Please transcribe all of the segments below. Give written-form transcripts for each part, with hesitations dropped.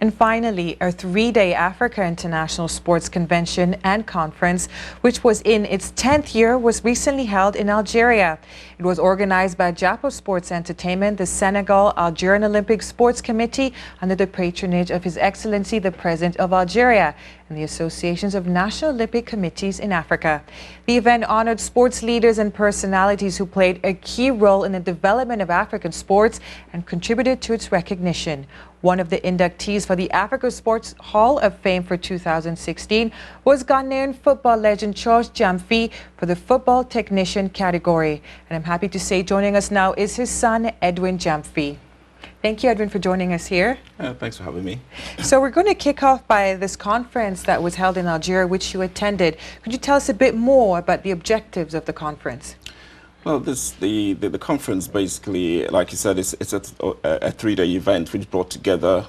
And finally, a 3-day Africa International Sports Convention and Conference, which was in its 10th year, was recently held in Algeria. It was organized by Japo Sports Entertainment, the Senegal Algerian Olympic Sports Committee, under the patronage of His Excellency the President of Algeria, and the Associations of National Olympic Committees in Africa. The event honored sports leaders and personalities who played a key role in the development of African sports and contributed to its recognition. One of the inductees for the Africa Sports Hall of Fame for 2016 was Ghanaian football legend Edwin Gyamfi for the football technician category. And I'm happy to say joining us now is his son, Edwin Gyamfi. Thank you, Edwin, for joining us here. Thanks for having me. So we're going to kick off by this conference that was held in Algeria, which you attended. Could you tell us a bit more about the objectives of the conference? Well, the conference basically, like you said, it's a 3-day event which brought together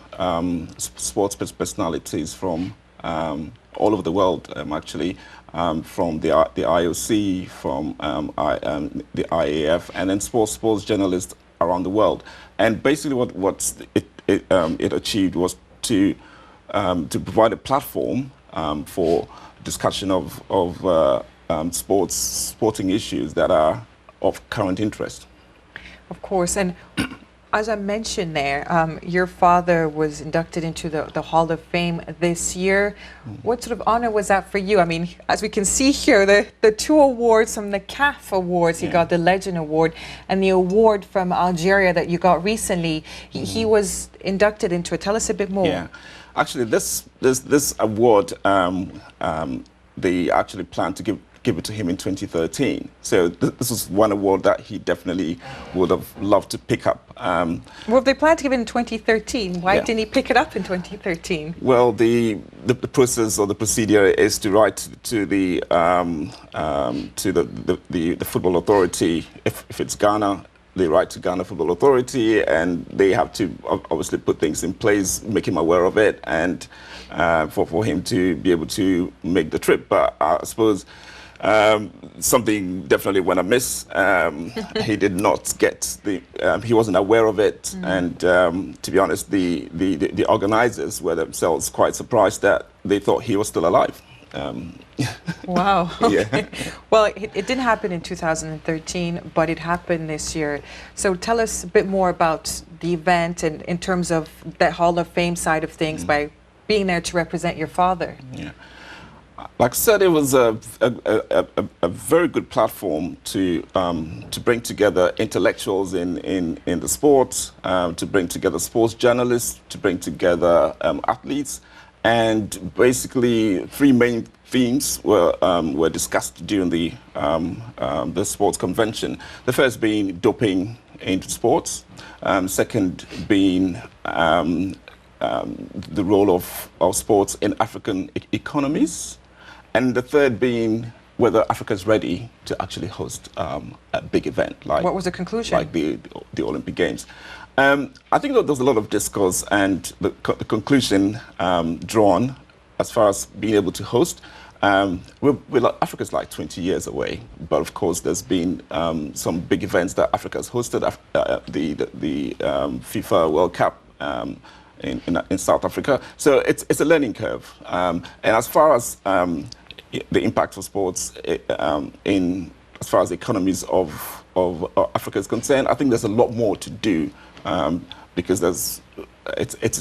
sports personalities from all over the world, actually, from the IOC, from the IAF, and then sports journalists around the world. And basically, what it achieved was to provide a platform for discussion of sporting issues that are of current interest. Of course, and as I mentioned there, your father was inducted into the Hall of Fame this year. What sort of honor was that for you? I mean, as we can see here, the 2 awards from the CAF Awards, you got the Legend Award, and the award from Algeria that you got recently. He was inducted into it. Tell us a bit more. Yeah, actually, this award, they actually plan to give it to him in 2013. So this was one award that he definitely would have loved to pick up. Well, they planned to give it in 2013. Why didn't he pick it up in 2013? Well, the process or the procedure is to write to the football authority. If it's Ghana, they write to Ghana Football Authority, and they have to obviously put things in place, make him aware of it, and for him to be able to make the trip. But I suppose something definitely went amiss. He did not get he wasn't aware of it, and to be honest, the organizers were themselves quite surprised that they thought he was still alive. Wow. Okay. Yeah. Well, it didn't happen in 2013, but it happened this year. So tell us a bit more about the event and in terms of that Hall of Fame side of things by being there to represent your father. Yeah. Like I said, it was a very good platform to bring together intellectuals in the sports, to bring together sports journalists, to bring together athletes, and basically 3 main themes were discussed during the sports convention. The first being doping into sports, second being the role of sports in African economies, and the third being whether Africa is ready to actually host a big event like. What was the conclusion? Like the Olympic Games. I think that there was a lot of discourse, and the conclusion drawn as far as being able to host. Africa's like 20 years away, but of course there's been some big events that Africa has hosted. The FIFA World Cup in South Africa, so it's a learning curve. And as far as the impact of sports as far as the economies of Africa is concerned, I think there's a lot more to do because it's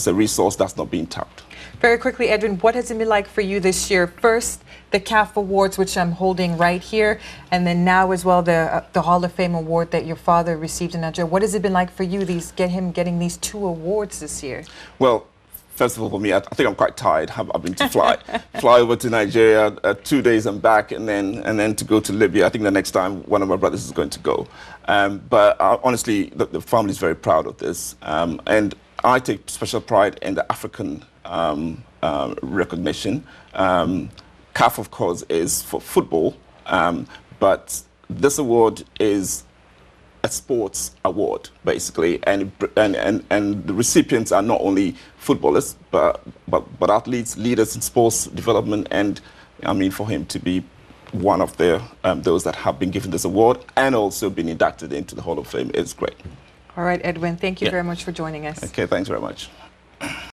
a resource that's not being tapped. Very quickly, Edwin, what has it been like for you this year? First, the CAF Awards, which I'm holding right here, and then now as well the Hall of Fame award that your father received in Nigeria. What has it been like for you, getting these 2 awards this year? Well, first of all, for me, I think I'm quite tired. I've been to fly over to Nigeria 2 days and back, and then to go to Libya. I think the next time one of my brothers is going to go. But honestly, the family is very proud of this, and I take special pride in the African recognition. CAF, of course, is for football, but this award is a sports award, basically, and the recipients are not only footballers, but athletes, leaders in sports development, and I mean, for him to be one of those that have been given this award and also been inducted into the Hall of Fame is great. All right, Edwin, thank you very much for joining us. Okay, thanks very much.